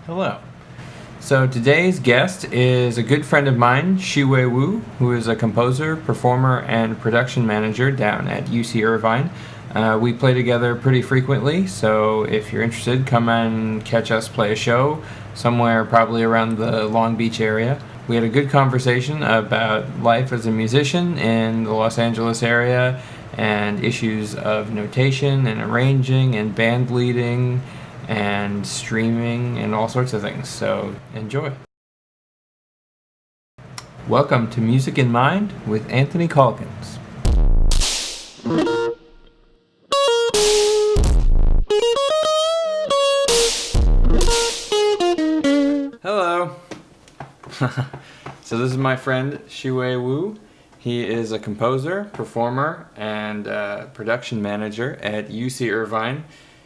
Hello. So today's guest is a good friend of mine, Shih-Wei Wu, who is a composer, performer, and production manager down at UC Irvine. We play together pretty frequently, so if you're interested, come and catch us play a show somewhere probably around the Long Beach area. We had a good conversation about life as a musician in the Los Angeles area and issues of notation and arranging and band leading and streaming and all sorts of things. So enjoy. Welcome to Music in Mind with Anthony Caulkins. Hello. So this is my friend Shih-Wei Wu. He is a composer, performer, and production manager at UC Irvine.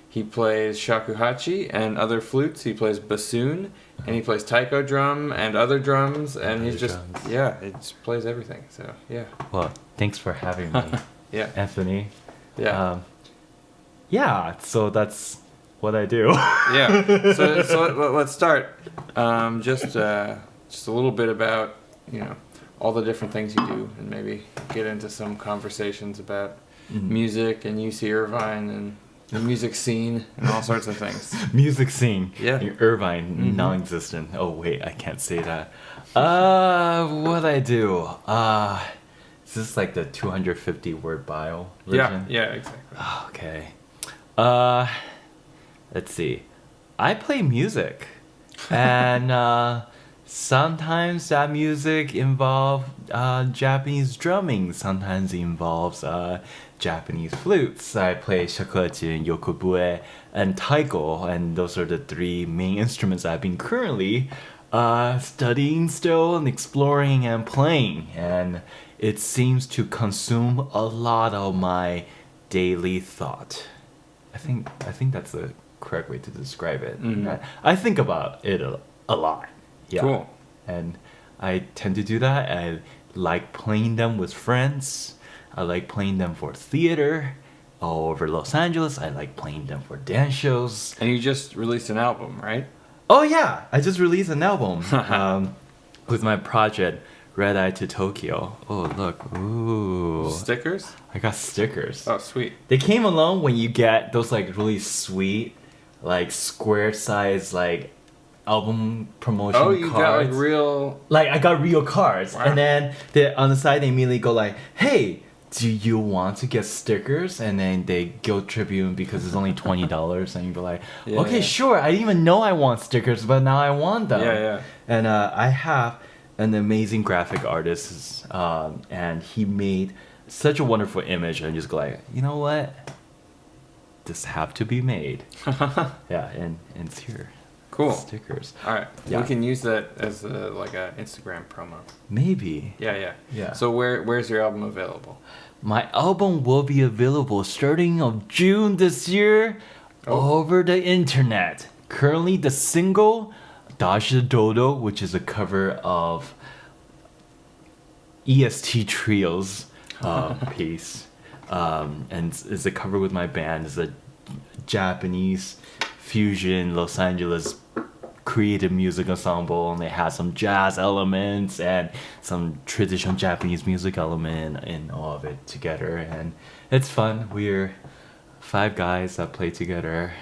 He plays shakuhachi and other flutes. He plays bassoon, and he plays taiko drum and other drums, and he's just, he just plays everything. So, yeah. Well, thanks for having me, Yeah. Anthony. Yeah. So that's what I do. Yeah. So let's start. Just a little bit about, all the different things you do, and maybe get into some conversations about music and UC Irvine and the music scene and all sorts of things. Music scene. Yeah. In Irvine, non-existent. Oh wait, I can't say that. What I do? Is this like the 250 word bio version? Yeah, exactly. Okay. Let's see. I play music, and sometimes that music involves Japanese drumming. Sometimes it involves Japanese flutes. I play shakuhachi and yokobue and taiko, and those are the three main instruments I've been currently studying still and exploring and playing. And it seems to consume a lot of my daily thought. I think that's the correct way to describe it. I think about it a lot. Yeah. Cool. And I tend to do that. I like playing them with friends. I like playing them for theater all over Los Angeles. I like playing them for dance shows. And you just released an album, right? Oh yeah, I just released an album with my project Red Eye to Tokyo. Oh look, ooh. Stickers? I got stickers. Oh, sweet. They came along when you get those like really sweet, like square size like album promotion cards. Oh, you got like real... Like I got real cards. Wow. And then on the side they immediately go like, hey, do you want to get stickers? And then they guilt trip you because it's only $20 and you go like, okay, sure, I didn't even know I want stickers, but now I want them. Yeah. And I have an amazing graphic artist, and he made such a wonderful image, and I just go like, you know what? This have to be made. Yeah, and it's here. Cool. Stickers. All right. Yeah. We can use that as like a Instagram promo. Maybe. Yeah. Yeah. So where's your album available? My album will be available starting of June this year over the internet. Currently, the single Dashi Dodo, which is a cover of EST Trio's piece, and is a cover with my band. It's a Japanese fusion Los Angeles creative music ensemble, and they have some jazz elements and some traditional Japanese music element and all of it together, and it's fun. We're 5 guys that play together.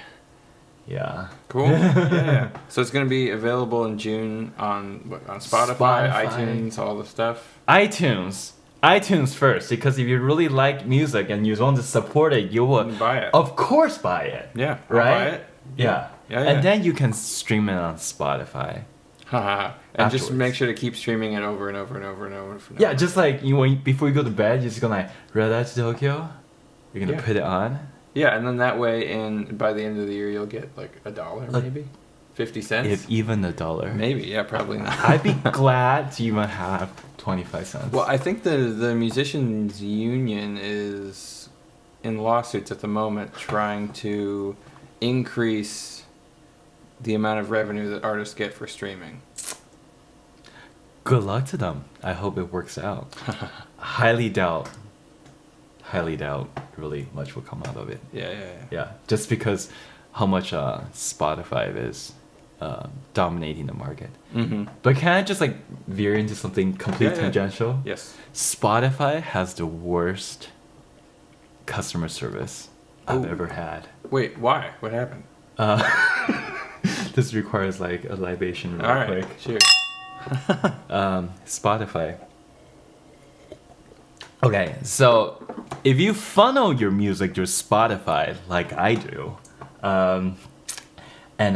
Yeah. Cool. Yeah. So it's gonna be available in June on Spotify, iTunes, all the stuff. iTunes first, because if you really like music and you want to support it, you will buy it. Of course buy it. Yeah. I'll Right? buy it. Yeah. And then you can stream it on Spotify. And Afterwards. just make sure to keep streaming it over and over and over and over. Yeah, just like before you go to bed, you're just gonna like Red Eye to Tokyo. You're gonna put it on. Yeah, and then that way, by the end of the year, you'll get like $1 maybe, 50 cents. If even $1. Maybe, yeah, probably not. I'd be glad to even have 25 cents. Well, I think the musicians union is in lawsuits at the moment trying to increase the amount of revenue that artists get for streaming. Good luck to them. I hope it works out. Highly doubt really much will come out of it. Yeah. Yeah, just because how much Spotify is dominating the market. Mm-hmm. But can I just like veer into something completely tangential? Yes. Spotify has the worst customer service I've ever had. Wait, why? What happened? This requires like a libation real All right. quick. Cheers. Spotify. Okay, so if you funnel your music through Spotify like I do, and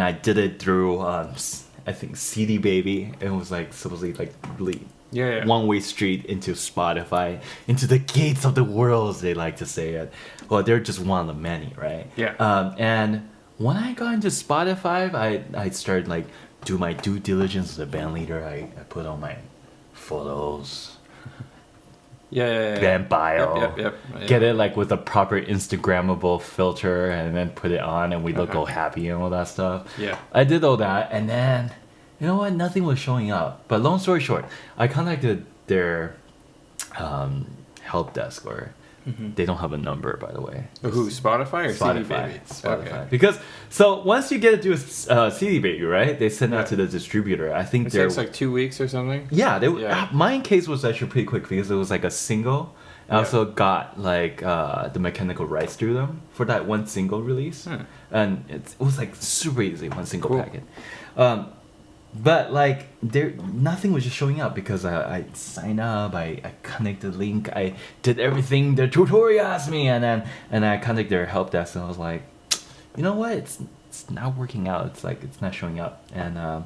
I did it through I think CD Baby. It was like supposedly like really one-way street into Spotify, into the gates of the world, as they like to say it. Well, they're just one of the many, right? Yeah. And when I got into Spotify, I started like do my due diligence as a band leader. I put on my photos, band bio, Yep. get it like with a proper Instagrammable filter, and then put it on, and we look all happy and all that stuff. Yeah. I did all that, and then you know what? Nothing was showing up. But long story short, I contacted their help desk, or they don't have a number, by the way. Who? Spotify or CD Baby? Spotify. Okay. Because so once you get it to CD Baby, right? They send out to the distributor. I think It they're takes like 2 weeks or something. yeah. Mine case was actually pretty quick because it was like a single. I also got like the mechanical rights through them for that one single release, and it was like super easy, one single packet. But like nothing was just showing up because I signed up, I connected the link, I did everything the tutorial asked me, and I contacted their help desk, and I was like, you know what, it's not working out. It's like it's not showing up, and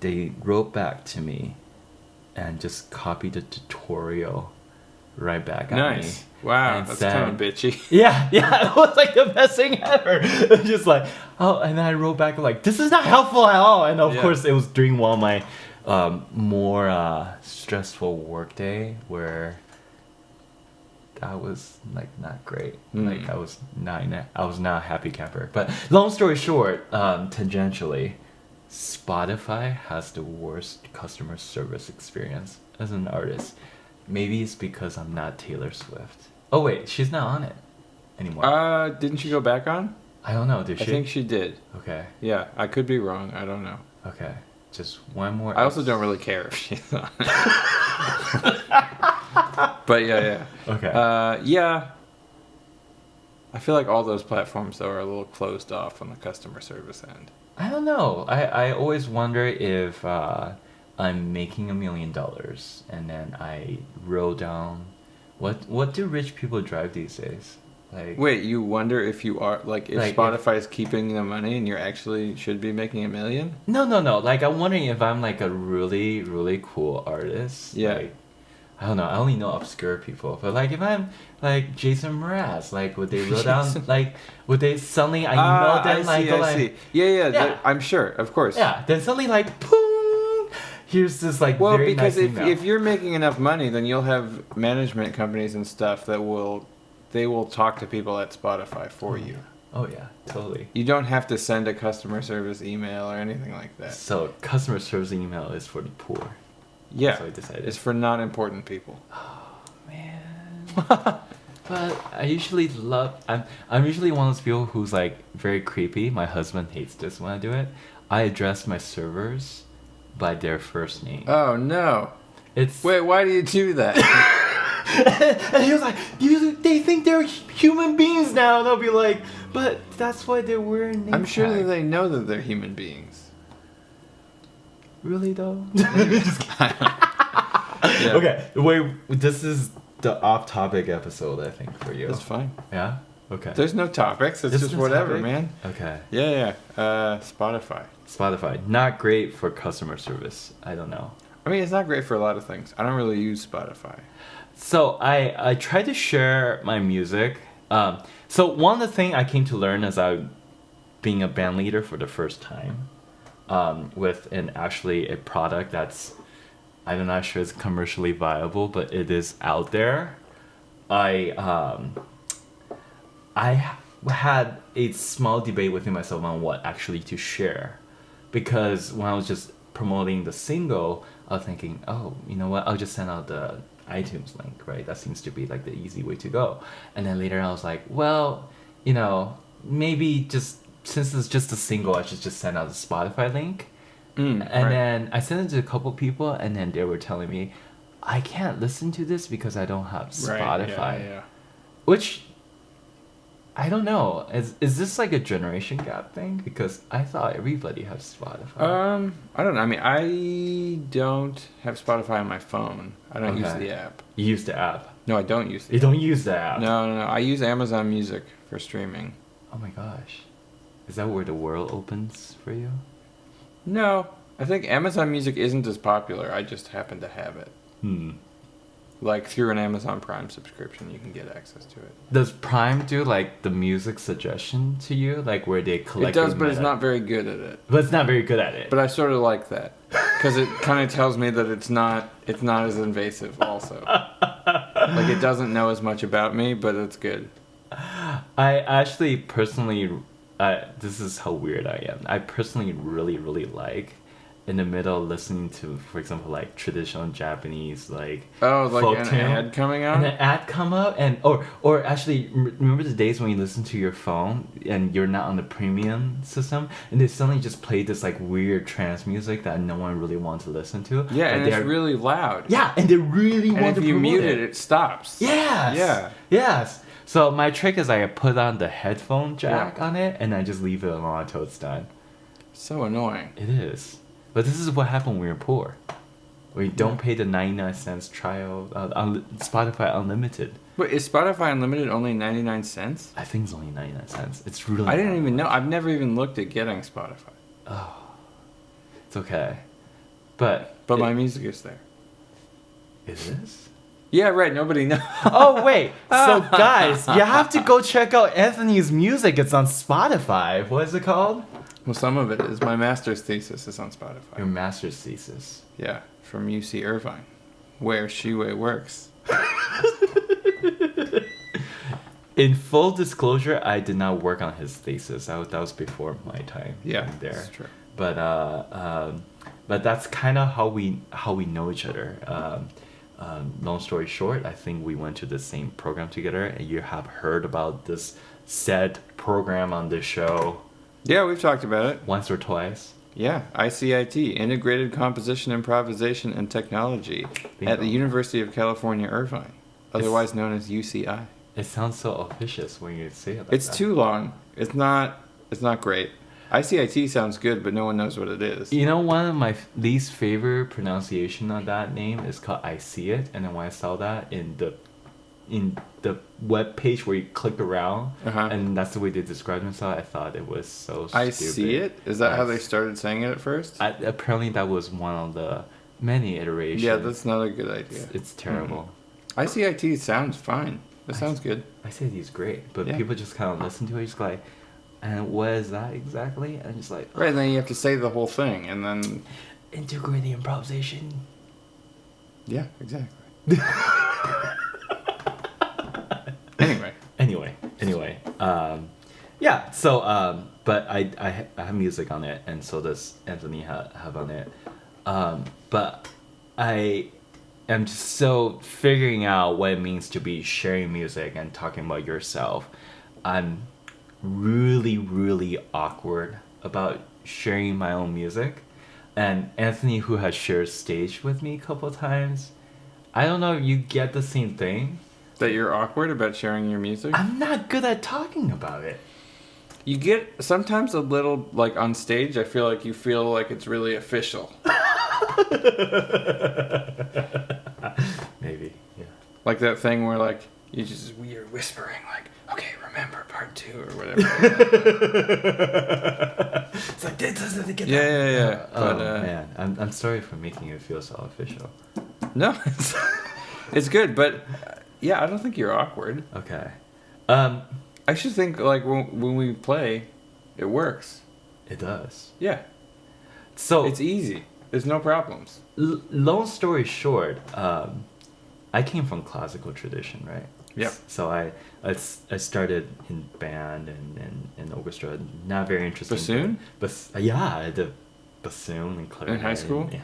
they wrote back to me, and just copied the tutorial right back at me. Wow, and that's said, kind of bitchy. Yeah, it was like the best thing ever. It was just like, oh, and then I wrote back like, this is not helpful at all. And of course, it was during one of my more stressful work day where that was like not great. Like I was not a happy camper. But long story short, tangentially, Spotify has the worst customer service experience as an artist. Maybe it's because I'm not Taylor Swift. Oh wait, she's not on it anymore. Didn't she go back on? I don't know. Did she? I think she did. Okay. Yeah, I could be wrong. I don't know. Okay. Just one more. I also don't really care if she's on it. But yeah. Okay. Yeah. I feel like all those platforms though are a little closed off on the customer service end. I don't know. I always wonder if I'm making $1 million and then I roll down. What do rich people drive these days? Like, wait, you wonder if you are like Spotify is keeping the money and you're actually should be making $1 million? No. Like I'm wondering if I'm like a really really cool artist. Yeah. Like, I don't know. I only know obscure people, but like if I'm like Jason Mraz, like would they roll down? Like would they suddenly I email them I see. Yeah. I'm sure, of course. Yeah. Then suddenly like boom. Here's this like very because nice email. if you're making enough money, then you'll have management companies and stuff that will talk to people at Spotify for you. Oh yeah, totally. You don't have to send a customer service email or anything like that. So customer service email is for the poor. Yeah, so I decided. It's for not important people. Oh man. But I usually I'm usually one of those people who's like very creepy. My husband hates this when I do it. I address my servers by their first name. Oh no! Wait, why do you do that? And he was like, they think they're human beings now. They'll be like, but that's why they're wearing name I'm sure tag. that they know that they're human beings. Really though? Yeah. Okay, wait. This is the off-topic episode, I think, for you. That's fine. Yeah. Okay. There's no topics. It's just no whatever, topic? man. Okay. Yeah. Spotify. Not great for customer service. I don't know. I mean, it's not great for a lot of things. I don't really use Spotify. So I try to share my music. So one of the things I came to learn as I being a band leader for the first time, with actually a product that's I'm not sure it's commercially viable, but it is out there. I had a small debate within myself on what actually to share, because when I was just promoting the single, I was thinking, oh, you know what? I'll just send out the iTunes link, right? That seems to be like the easy way to go. And then later I was like, well, maybe just since it's just a single, I should just send out a Spotify link. And Then I sent it to a couple people, and then they were telling me, I can't listen to this because I don't have Spotify. Right, yeah. Which, I don't know. Is this like a generation gap thing? Because I thought everybody has Spotify. I don't know. I mean, I don't have Spotify on my phone. I don't use the app. You use the app? No, I don't use the You app. don't use the app? No. I use Amazon Music for streaming. Oh my gosh. Is that where the world opens for you? No, I think Amazon Music isn't as popular. I just happen to have it. Like through an Amazon Prime subscription, you can get access to it. Does Prime do like the music suggestion to you, like where they collect? It does, but it's not very good at it. But it's not very good at it. But I sort of like that because it kind of tells me that it's not as invasive. Also, like it doesn't know as much about me, but it's good. I actually personally, this is how weird I am. I personally really, really like in the middle listening to, for example, like traditional Japanese like like folk an tune, ad coming out, and an ad come up, and or actually remember the days when you listen to your phone and you're not on the premium system, and they suddenly just play this like weird trance music that no one really wants to listen to. Yeah, and like it's really loud. Yeah, and they really want to if you promote mute it, it stops. Yes. Yeah. Yes. So my trick is I put on the headphone jack on it, and I just leave it on until it's done. So annoying. It is. But this is what happened when we're poor. We don't pay the 99 cents trial, Spotify Unlimited. Wait, is Spotify Unlimited only 99 cents? I think it's only 99 cents. It's really I didn't even know. I've never even looked at getting Spotify. Oh. It's okay. But my music is there. It is? Yeah, right. Nobody knows. Oh, wait. So, guys, you have to go check out Anthony's music. It's on Spotify. What is it called? Well, some of it is. My master's thesis is on Spotify. Your master's thesis. Yeah, from UC Irvine, where Shih-Wei works. In full disclosure, I did not work on his thesis. That was before my time. Yeah, there. that's true. But that's kind of how we know each other. Long story short, I think we went to the same program together, and you have heard about this said program on this show. Yeah, we've talked about it. Once or twice. Yeah, ICIT, Integrated Composition, Improvisation, and Technology Bingo. at the University of California, Irvine, otherwise known as UCI. It sounds so officious when you say it like that. It's too long. It's not great. ICIT sounds good, but no one knows what it is. You know, one of my least favorite pronunciation of that name is called I See It, and then when I saw that in the web page where you click around, and that's the way they describe themselves, I thought it was so stupid. I See It? Is that how they started saying it at first? Apparently that was one of the many iterations. Yeah, that's not a good idea. It's terrible. ICIT sounds fine. It sounds good. ICIT is great, but Yeah. people just kind of listen to it, just like, and what is that exactly? And just like, Right, and then you have to say the whole thing, and then... integrated improvisation. Yeah, exactly. Anyway. Yeah. So, but I have music on it, and so does Anthony have on it. But I am just so figuring out what it means to be sharing music and talking about yourself. I'm really, really awkward about sharing my own music. And Anthony, who has shared stage with me a couple of times, I don't know if you get the same thing. That you're awkward about sharing your music? I'm not good at talking about it. You get sometimes a little, like, on stage, I feel like you feel like it's really official. Maybe, yeah. Like that thing where, like, you're whispering, like, okay, remember part 2 or whatever. It's like, this doesn't get Yeah. Oh, But, man. I'm sorry for making it feel so official. No, it's good, but, yeah, I don't think you're awkward. Okay. I should think, like, when we play, it works. It does. Yeah. So It's easy. There's no problems. Long story short, I came from classical tradition, right? Yep. So I started in band and orchestra. Not very interesting. Bassoon? But yeah, I did bassoon and clarinet. In high school? Yeah.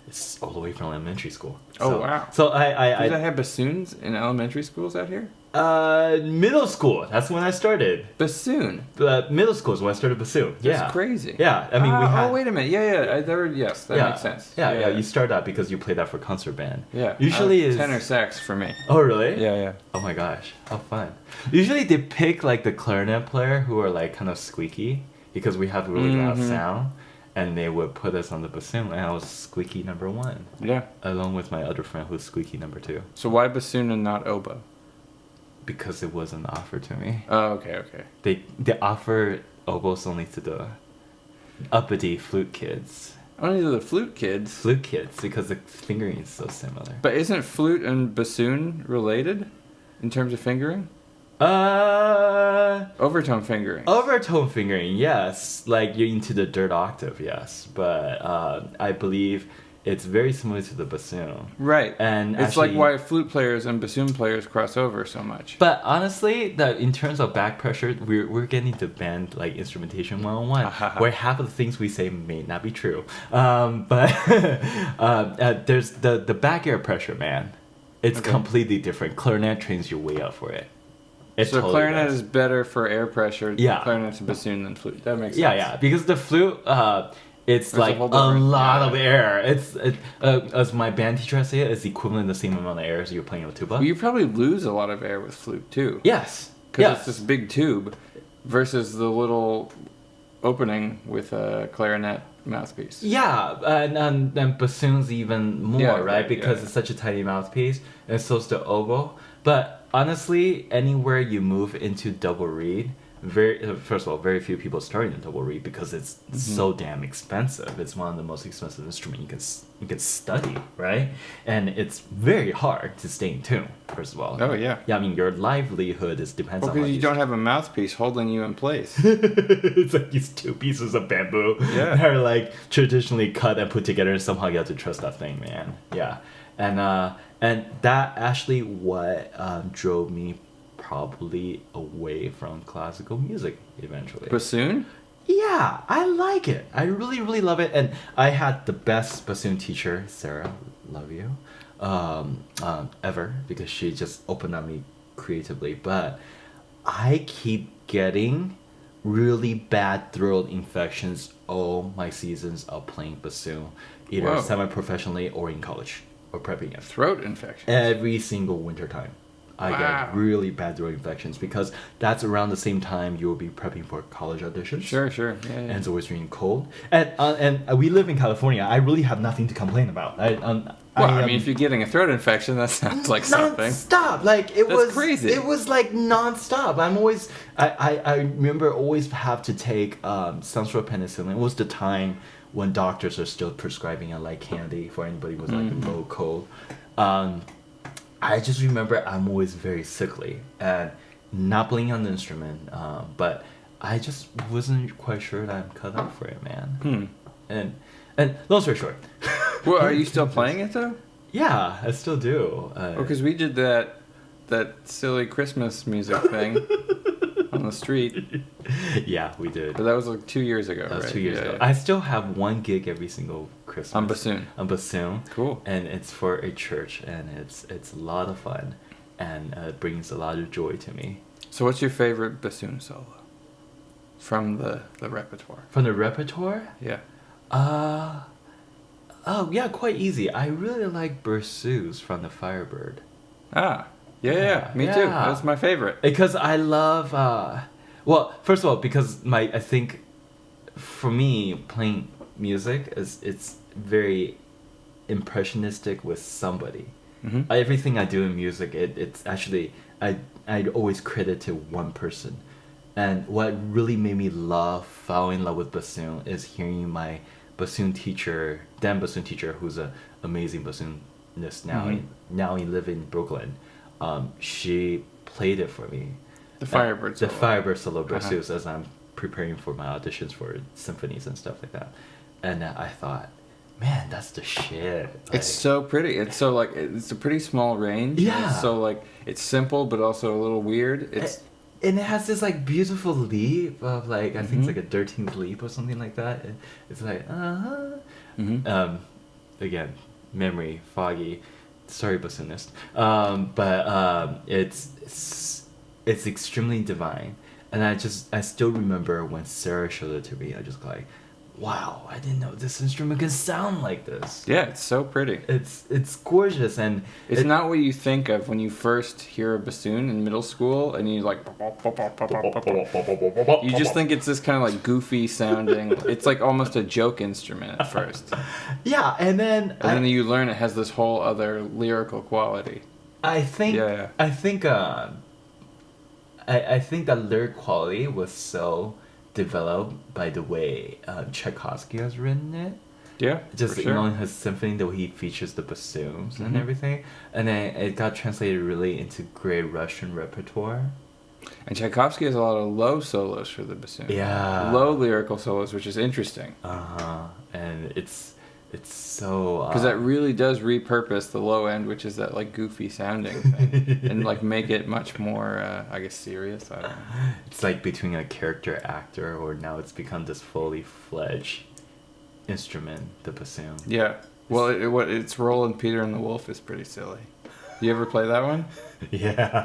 It's all the way from elementary school. Oh, So- wow. So Did I I have bassoons in elementary schools out here? Middle school. That's when I started. Bassoon. Middle school is when I started bassoon. Yeah. That's crazy. Yeah, I mean we had. Oh, wait a minute. Yeah. Yes, that makes sense. Yeah. You start that because you play that for concert band. Yeah. Usually is tenor sax for me. Oh really? Yeah. Oh my gosh, how fun. Usually they pick like the clarinet player who are like kind of squeaky because we have really loud sound, and they would put us on the bassoon, and I was squeaky number 1. Yeah. Along with my other friend who's squeaky number 2. So why bassoon and not oboe? Because it wasn't offered to me. Oh, okay. They offer oboes only to the uppity flute kids. Only to the flute kids. Flute kids, because the fingering is so similar. But isn't flute and bassoon related in terms of fingering? Overtone fingering. Overtone fingering, yes. Like you're into the third octave, yes. But I believe it's very similar to the bassoon. Right. And it's actually, like why flute players and bassoon players cross over so much. But honestly, in terms of back pressure, we're getting to band like instrumentation 101, where half of the things we say may not be true. But there's the back air pressure, man. It's completely different. Clarinet trains you way up for it. So totally clarinet is better for air pressure. Yeah. Clarinet's a bassoon than flute. That makes sense. Yeah. Because the flute, it's like a lot of air. It's as my band teacher say it's equivalent the same amount of air as you're playing a tuba. Well, you probably lose a lot of air with flute too. Yes. Because it's this big tube versus the little opening with a clarinet mouthpiece. Yeah, and bassoon's even more, right? Because it's such a tiny mouthpiece, and so's the oboe. But honestly, anywhere you move into double reed, first of all, very few people starting in double reed because it's so damn expensive. It's one of the most expensive instruments you can study, right? And it's very hard to stay in tune. First of all. Oh yeah. Yeah, I mean your livelihood depends on. Because you don't have a mouthpiece holding you in place. It's like these 2 pieces of bamboo that are like traditionally cut and put together, and somehow you have to trust that thing, man. Yeah, and that actually what drove me probably away from classical music eventually. Bassoon? Yeah, I like it. I really, really love it. And I had the best bassoon teacher, Sarah, love you, ever, because she just opened up me creatively. But I keep getting really bad throat infections all my seasons of playing bassoon, either semi-professionally or in college or prepping it. Throat infections? Every single winter time. I get really bad throat infections because that's around the same time you will be prepping for college auditions. Sure. Yeah. And it's always really cold. And we live in California. I really have nothing to complain about. I mean, if you're getting a throat infection, that sounds like something. Non-stop. Like, that's crazy. It was like non-stop. I remember always have to take some sort of penicillin. It was the time when doctors are still prescribing it like candy for anybody who was like a low cold. I just remember I'm always very sickly and not playing on the instrument, but I just wasn't quite sure that I'm cut out for it, man. And long story short. Well, are you still playing it though? Yeah, I still do. Because we did that silly Christmas music thing on the street. Yeah, we did. But that was like 2 years ago, That was right? 2 years ago. I still have 1 gig every single Christmas. On bassoon. On bassoon. Cool. And it's for a church, and it's a lot of fun, and it brings a lot of joy to me. So what's your favorite bassoon solo from the repertoire? From the repertoire? Yeah. Oh yeah, quite easy. I really like Berceuse from the Firebird. Yeah, me too. That's my favorite. Because I love well, first of all, because I think for me playing music it's very impressionistic with somebody. Everything I do in music, it's actually I'd always credit to one person. And what really made me fall in love with bassoon is hearing my bassoon teacher, who's an amazing bassoonist now. Now he lives in Brooklyn. She played it for me. The Firebird solo. The Firebird solo Berceuse as I'm preparing for my auditions for symphonies and stuff like that. And I thought, man, that's the shit. Like, it's so pretty. It's so like it's a pretty small range. Yeah. So like it's simple but also a little weird. And it has this like beautiful leap of like I think it's like a 13th leap or something like that. It's like again, memory foggy, sorry, bassoonist. But it's extremely divine, and I still remember when Sarah showed it to me. I just like, wow, I didn't know this instrument could sound like this. Yeah, it's so pretty. It's gorgeous, and It's not what you think of when you first hear a bassoon in middle school, and you like. You just think it's this kind of like goofy sounding. It's like almost a joke instrument at first, yeah, and then you learn it has this whole other lyrical quality. I think Yeah. I think I think that lyric quality was so developed by the way Tchaikovsky has written it. Yeah, Just for sure. you know, his symphony, the way he features the bassoons and everything, and then it got translated really into great Russian repertoire. And Tchaikovsky has a lot of low solos for the bassoon. Yeah. Low lyrical solos, which is interesting. And it's so Because that really does repurpose the low end, which is that like goofy sounding thing, and like make it much more, I guess, serious. I don't know. it's like between a character actor, or now it's become this fully fledged instrument, the bassoon. Yeah. Well, its role in Peter and the Wolf is pretty silly. You ever play that one? Yeah.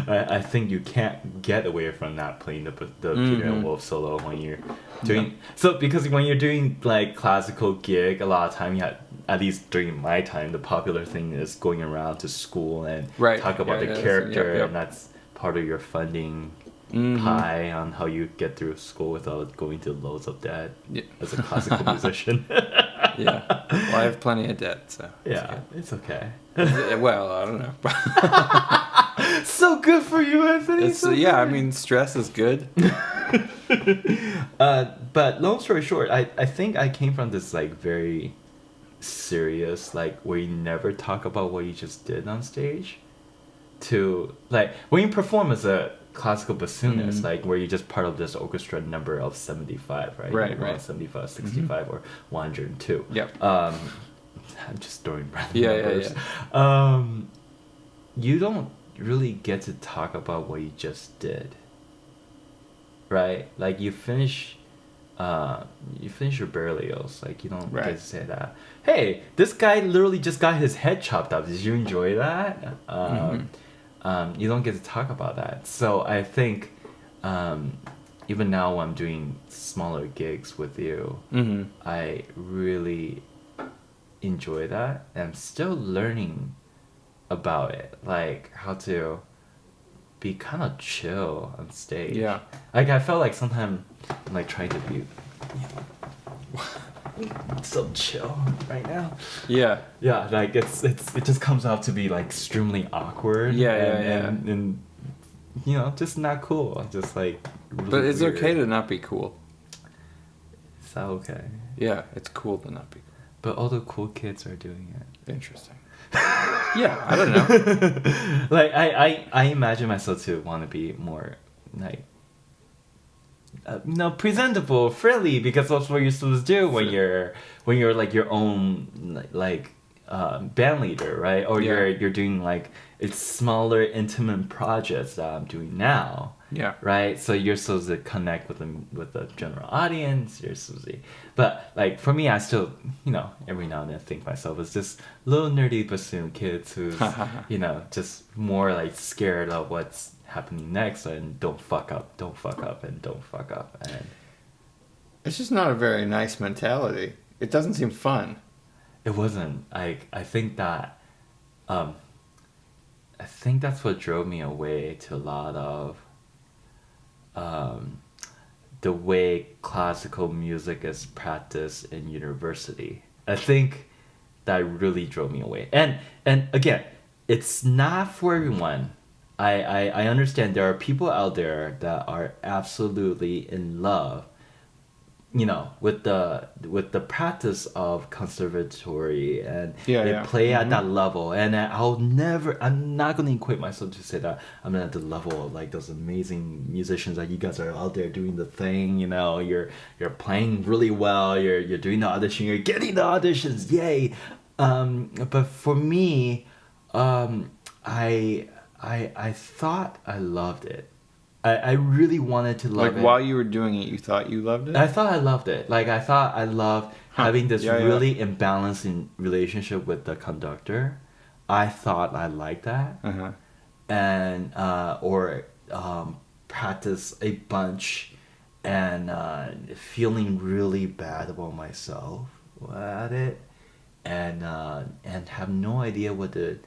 I think you can't get away from not playing the Peter and Wolf solo when you're doing so, because when you're doing like classical gig, a lot of time you have, at least during my time, the popular thing is going around to school and talk about the character, and that's part of your funding pie on how you get through school without going to loads of debt as a classical musician. Yeah. Well, I have plenty of debt, so Yeah, it's okay. Well, I don't know. So good for you, Anthony. It's I mean, stress is good. But long story short, I think I came from this like very serious, like where you never talk about what you just did on stage, to like when you perform as a classical bassoonist, like where you're just part of this orchestra number of 75, right? Right. 75, 65, or 102. Yep. I'm just throwing random numbers. You don't really get to talk about what you just did, right? Like you finish your burials, like you don't get to say that, hey, this guy literally just got his head chopped off, did you enjoy that? You don't get to talk about that. So I think even now when I'm doing smaller gigs with you, I really enjoy that, and I'm still learning about it, like how to be kind of chill on stage. Yeah. Like I felt like sometimes I'm like trying to be so chill right now. Yeah. Yeah, like it just comes out to be like extremely awkward. And you know, just not cool. Just like really But it's weird. okay to not be cool. Is that okay? Yeah, it's cool to not be cool. But all the cool kids are doing it. Interesting. Yeah, I don't know. Like I imagine myself to want to be more like presentable, friendly, because that's what you're supposed to do when you're like your own like band leader, right? Or you're doing like it's smaller intimate projects that I'm doing now. Yeah. Right. So you're supposed to connect with the general audience. You're supposed to, but like for me, I still every now and then think myself as just little nerdy bassoon kids who's just more like scared of what's happening next, and don't fuck up, and It's just not a very nice mentality. It doesn't seem fun. it wasn't. I think that I think that's what drove me away to a lot of the way classical music is practiced in university. I think that really drove me away. And again, it's not for everyone. I understand there are people out there that are absolutely in love, with the practice of conservatory, and they play at that level. And I'm not going to equate myself to say that I'm at the level of like those amazing musicians that you guys are out there doing the thing. You're playing really well. You're doing the audition. You're getting the auditions. Yay! But for me, I thought I loved it. I really wanted to love Like it. while you were doing it, you thought you loved it? I thought I loved it. Like I thought I loved having this really imbalanced relationship with the conductor. I thought I liked that. Uh-huh. And practice a bunch and feeling really bad about myself at it and have no idea what the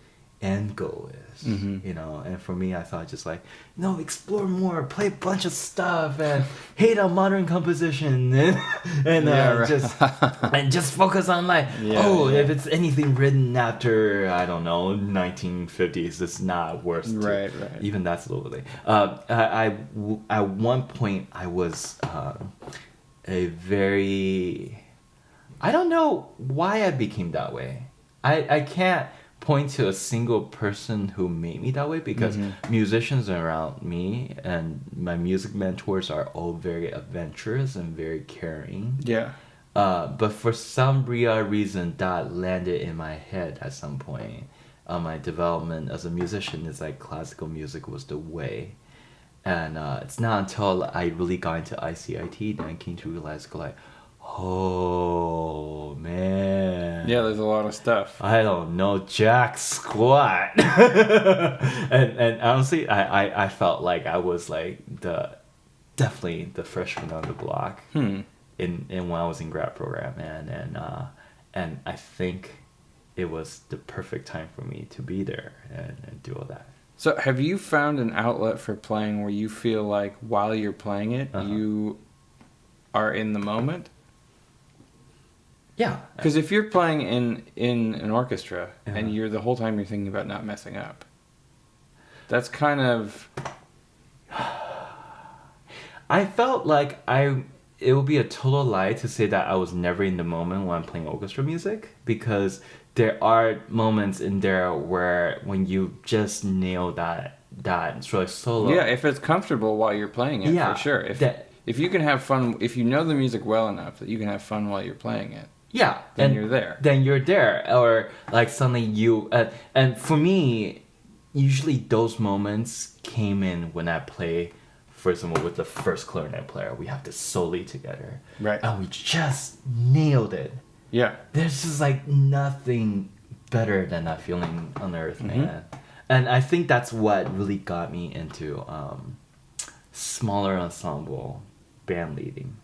end goal is, you know. And for me, I thought just like, no, explore more, play a bunch of stuff and hate on modern composition and just focus on like, if it's anything written after, I don't know, 1950s, it's not worth it. Right. Even that's a little late. At one point I was a very, I don't know why I became that way. I can't point to a single person who made me that way because musicians around me and my music mentors are all very adventurous and very caring. Yeah. But for some real reason that landed in my head at some point. My development as a musician is like classical music was the way. And it's not until I really got into ICIT that I came to realize like, oh man, Yeah, there's a lot of stuff. I don't know jack squat. and honestly I felt like I was like definitely the freshman on the block in when I was in grad program, and I think it was the perfect time for me to be there and do all that. So have you found an outlet for playing where you feel like while you're playing it, you are in the moment? Yeah. Because if you're playing in an orchestra and you're the whole time you're thinking about not messing up, that's kind of... I felt like it would be a total lie to say that I was never in the moment when I'm playing orchestra music, because there are moments in there where when you just nail that sort of solo. Yeah, if it's comfortable while you're playing it, for sure. If you can have fun, if you know the music well enough that you can have fun while you're playing it, then you're there. Then you're there, or like suddenly you and for me, usually those moments came in when I play. For example, with the first clarinet player, we have this solo together, right? And we just nailed it. Yeah, there's just like nothing better than that feeling on earth, man. And I think that's what really got me into smaller ensemble band leading.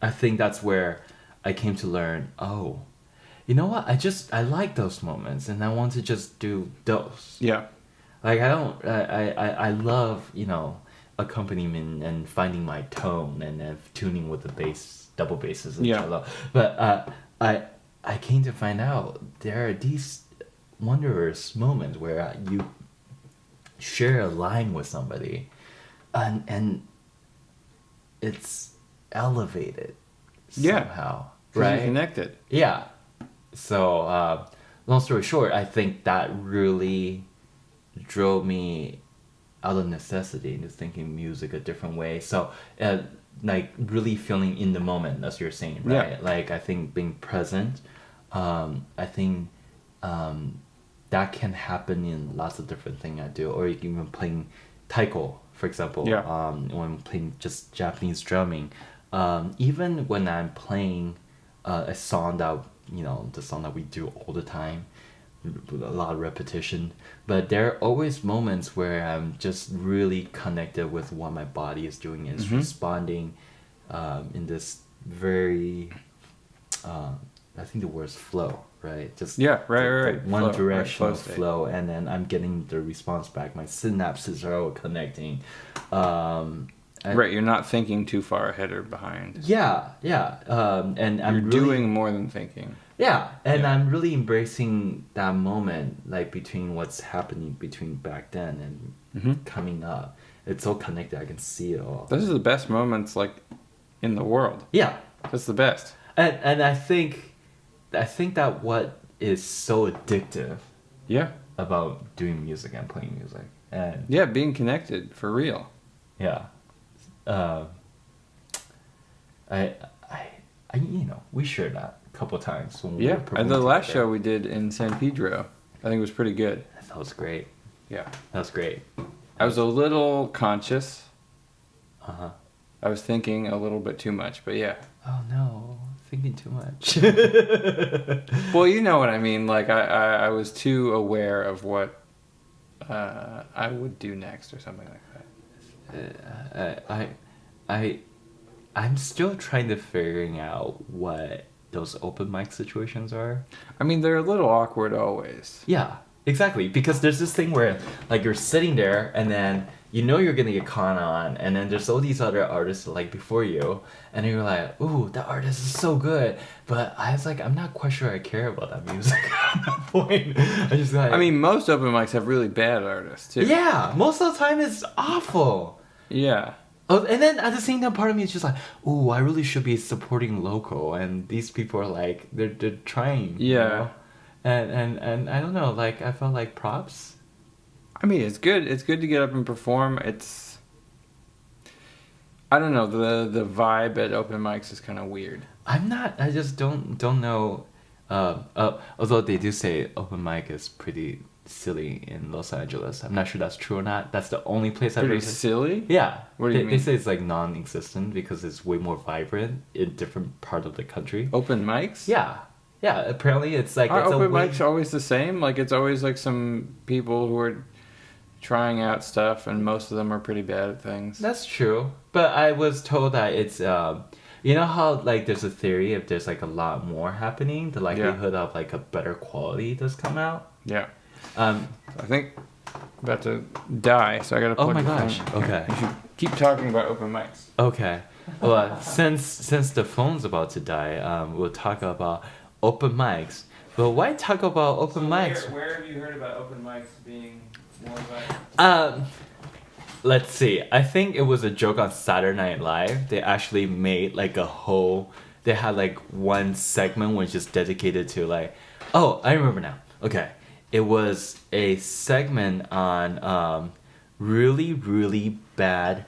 I think that's where I came to learn, oh, you know what? I like those moments, and I want to just do those. Yeah. Like I love, you know, accompaniment and finding my tone and then tuning with the bass, double basses and cello. But I came to find out there are these wondrous moments where you share a line with somebody and it's elevated somehow. Right? You're connected. Yeah. So long story short, I think that really drove me out of necessity into thinking music a different way. So like really feeling in the moment, as you're saying, right? Yeah. Like I think being present, I think that can happen in lots of different things I do, or even playing taiko, for example. When I'm playing just Japanese drumming, even when I'm playing a song that, you know, the song that we do all the time, with a lot of repetition, but there are always moments where I'm just really connected with what my body is doing, is responding in this very I think the word is flow, right? Just right. One directional flow, and then I'm getting the response back. My synapses are all connecting. Right, you're not thinking too far ahead or behind. Yeah. And I'm you're doing more than thinking. Yeah, and I'm really embracing that moment, like between what's happening between back then and coming up. It's all connected. I can see it all. Those are the best moments, like, in the world. Yeah, that's the best. And I think that what is so addictive. Yeah. About doing music and playing music and being connected for real. Yeah. I you know, we shared that a couple times when we were and the last show we did in San Pedro, I think it was pretty good. That was great. Yeah, that was great. I was a little conscious Uh-huh. I was thinking a little bit too much, but yeah. Oh no, thinking too much. Well, you know what I mean. Like I was too aware of what I would do next or something like that. I'm still trying to figuring out what those open mic situations are. I mean, they're a little awkward always. Yeah, exactly. Because there's this thing where like you're sitting there and then you know you're gonna get caught on, and then there's all these other artists like before you, and you're like, ooh, that artist is so good. But I was like, I'm not quite sure I care about that music at that point. I just like, I mean, most open mics have really bad artists too. yeah, most of the time it's awful. Yeah. Oh, and then at the same time, part of me is just like, ooh, I really should be supporting local, and these people are like, they're trying. Yeah. You know? And I don't know, like I felt like props. I mean, it's good. It's good to get up and perform. It's, I don't know, the vibe at open mics is kind of weird. I just don't know. Although they do say open mic is pretty silly in Los Angeles. I'm not sure that's true or not. That's the only place I've Pretty ever seen. silly? Yeah. What do you They mean? say it's like non-existent because it's way more vibrant in different part of the country. Open mics? Yeah. Yeah, apparently it's like Are it's open a way... mics always the same? Like, it's always like some people who are trying out stuff, and most of them are pretty bad at things. That's true. But I was told that it's you know how like there's a theory if there's like a lot more happening, the likelihood of like a better quality does come out. Yeah. I think I'm about to die, so I gotta plug oh my the gosh. phone. Okay. You should keep talking about open mics. Okay. Well, since the phone's about to die, we'll talk about open mics. But why talk about open mics? Where have you heard about open mics being more violent? Let's see. I think it was a joke on Saturday Night Live. They actually made like a whole. They had like one segment which is dedicated to like. Oh, I remember now. Okay, it was a segment on really really bad.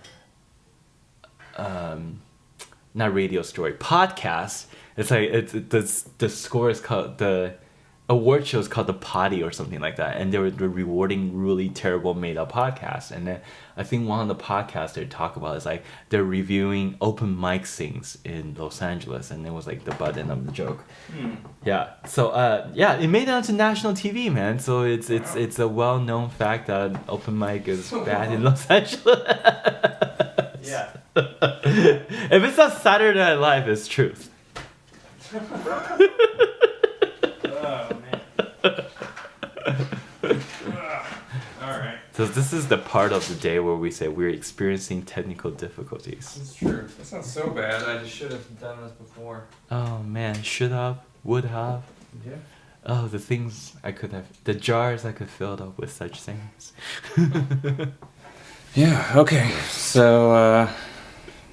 Not radio story podcast. It's like the score is called the award show is called The Potty or something like that, and they're rewarding really terrible made up podcasts. And then I think one of the podcasts they talk about is like they're reviewing open mic scenes in Los Angeles, and it was like the butt end of the joke. Yeah. So yeah, it made it onto national TV, man. So it's a well known fact that open mic is bad in Los Angeles. Yeah. If it's not Saturday Night Live, it's truth. Oh man. Alright. So this is the part of the day where we say we're experiencing technical difficulties. It's true. That's not so bad. I just should have done this before. Oh man, should have, would have. Yeah. Oh, the things I could have, the jars I could fill up with such things. Yeah, okay. So,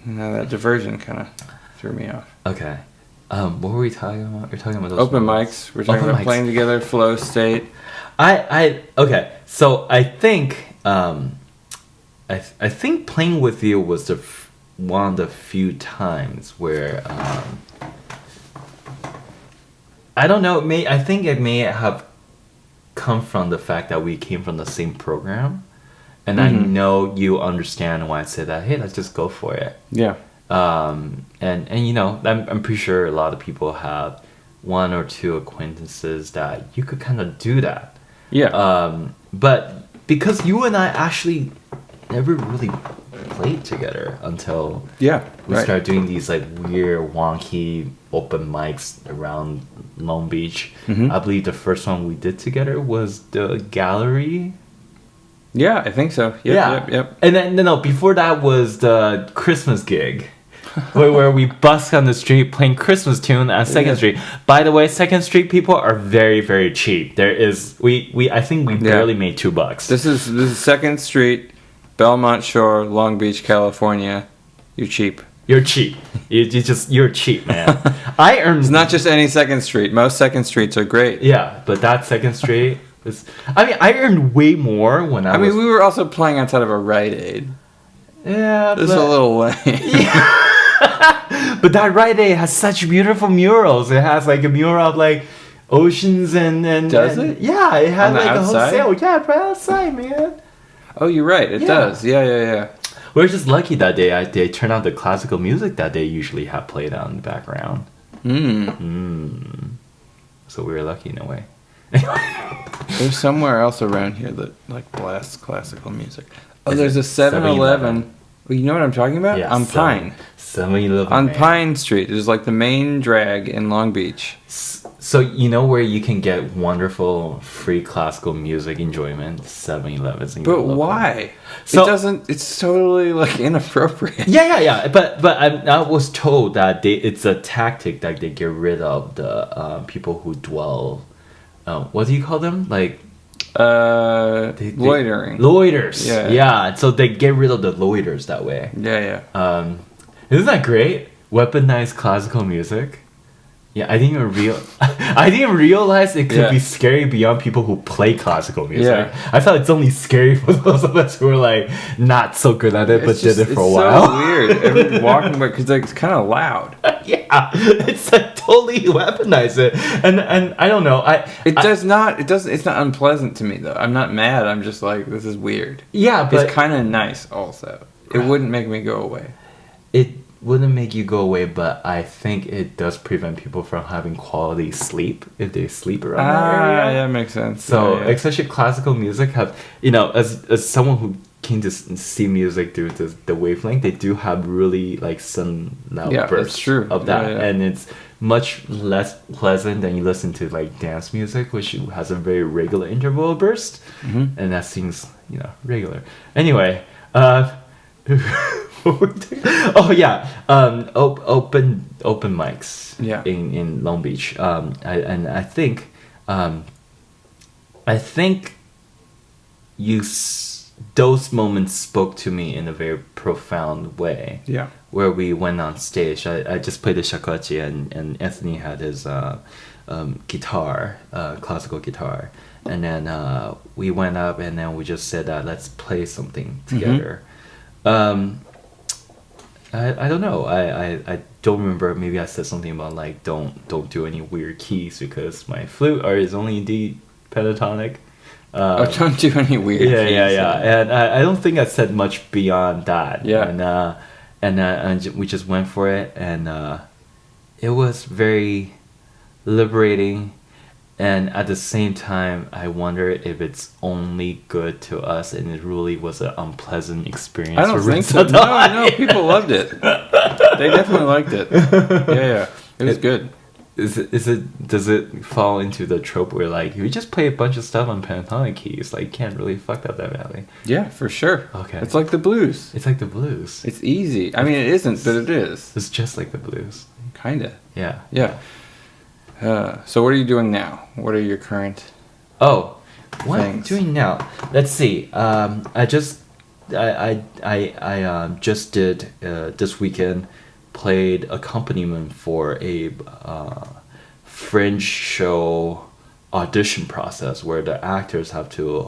that diversion kind of threw me off. Okay. What were we talking about? We're talking about those Open moments. mics. We're talking Open about mics. playing together, flow state. Okay. So I think, I think playing with you was one of the few times where, I don't know. I think it may have come from the fact that we came from the same program, and I know you understand why I say that. Hey, let's just go for it. Yeah. And you know, I'm pretty sure a lot of people have one or two acquaintances that you could kind of do that. Yeah. But because you and I actually never really played together until we started doing these like weird wonky open mics around Long Beach. I believe the first one we did together was the gallery. Yeah, I think so. Yep. And then no, before that was the Christmas gig. where we busk on the street playing Christmas tune at 2nd Street. By the way, 2nd Street people are very, very cheap. There is I think we barely made $2. This is 2nd Street, Belmont Shore, Long Beach, California. You're cheap. You're cheap. You're cheap, man. I earned. It's not just any 2nd Street. Most 2nd Streets are great. Yeah, but that 2nd Street is. I mean, I earned way more when I was. I mean, we were also playing outside of a Rite Aid. Yeah, It's a little lame. Yeah. But that Rite Aid has such beautiful murals. It has like a mural of like oceans and Does and, it? Yeah, it had On the like outside? a whole sail. Yeah, right outside, man. Oh, you're right. It does. Yeah. we're just lucky that they turned out the classical music that they usually have played on in the background. So we were lucky in a way. There's somewhere else around here that like blasts classical music. Oh, there's a 7-Eleven. Well, you know what I'm talking about? Yeah, on Pine. 7-Eleven. On Pine Street. It's like the main drag in Long Beach. So you know where you can get wonderful free classical music enjoyment? 7-Elevens. But why? So, it doesn't. It's totally like inappropriate. Yeah. But I was told that it's a tactic that they get rid of the people who dwell. What do you call them? Like. Loitering. Loiters. Yeah. So they get rid of the loiters that way. Yeah. Isn't that great? Weaponized classical music. Yeah, I didn't even realize it could be scary beyond people who play classical music. Yeah. I thought it's only scary for those of us who are like not so good at it, but did it for a while. It's so weird. Everyone's walking by because it's kind of loud. Yeah, it's like totally weaponized it, and I don't know. It's not unpleasant to me though. I'm not mad. I'm just like, this is weird. Yeah, but it's kind of nice also. It wouldn't make me go away. It wouldn't make you go away, but I think it does prevent people from having quality sleep if they sleep around that area. Yeah, makes sense. So especially classical music have, as someone who came to see music through the wavelength, they do have really like some loud bursts of that, and it's much less pleasant than you listen to like dance music, which has a very regular interval burst, and that seems regular. Anyway, oh yeah, open mics in Long Beach, I think those moments spoke to me in a very profound way. Yeah. Where we went on stage, I just played the shakuhachi, and Anthony had his guitar, classical guitar, and then we went up and then we just said let's play something together. I don't know. I don't remember. Maybe I said something about like don't do any weird keys because my flute is only D pentatonic. Don't do any weird keys. Yeah. And I don't think I said much beyond that. Yeah. And we just went for it, and it was very liberating. And at the same time, I wonder if it's only good to us, and it really was an unpleasant experience. I don't think so. No, people loved it. They definitely liked it. Yeah, it was good. Does it fall into the trope where like you just play a bunch of stuff on pentatonic keys, like you can't really fuck up that badly? Yeah, for sure. Okay. It's like the blues. It's like the blues. It's easy. I mean, it isn't, but it is. It's just like the blues. Kinda. Yeah. Yeah. So what are you doing now? What are your current what things? I'm doing now? Let's see. I just did this weekend played accompaniment for a fringe show audition process where the actors have to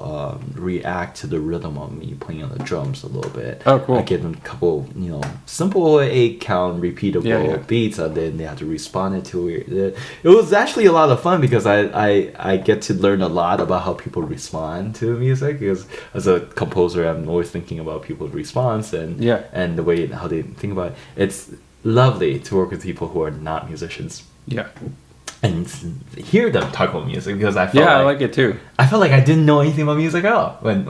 react to the rhythm of me playing on the drums a little bit. Oh, cool. I give them a couple, simple 8-count repeatable beats, and then they have to respond to it. It was actually a lot of fun because I get to learn a lot about how people respond to music, because as a composer, I'm always thinking about people's response and the way how they think about it. It's lovely to work with people who are not musicians. Yeah. And hear them talk about music, because I felt I like it too. I felt like I didn't know anything about music at all. When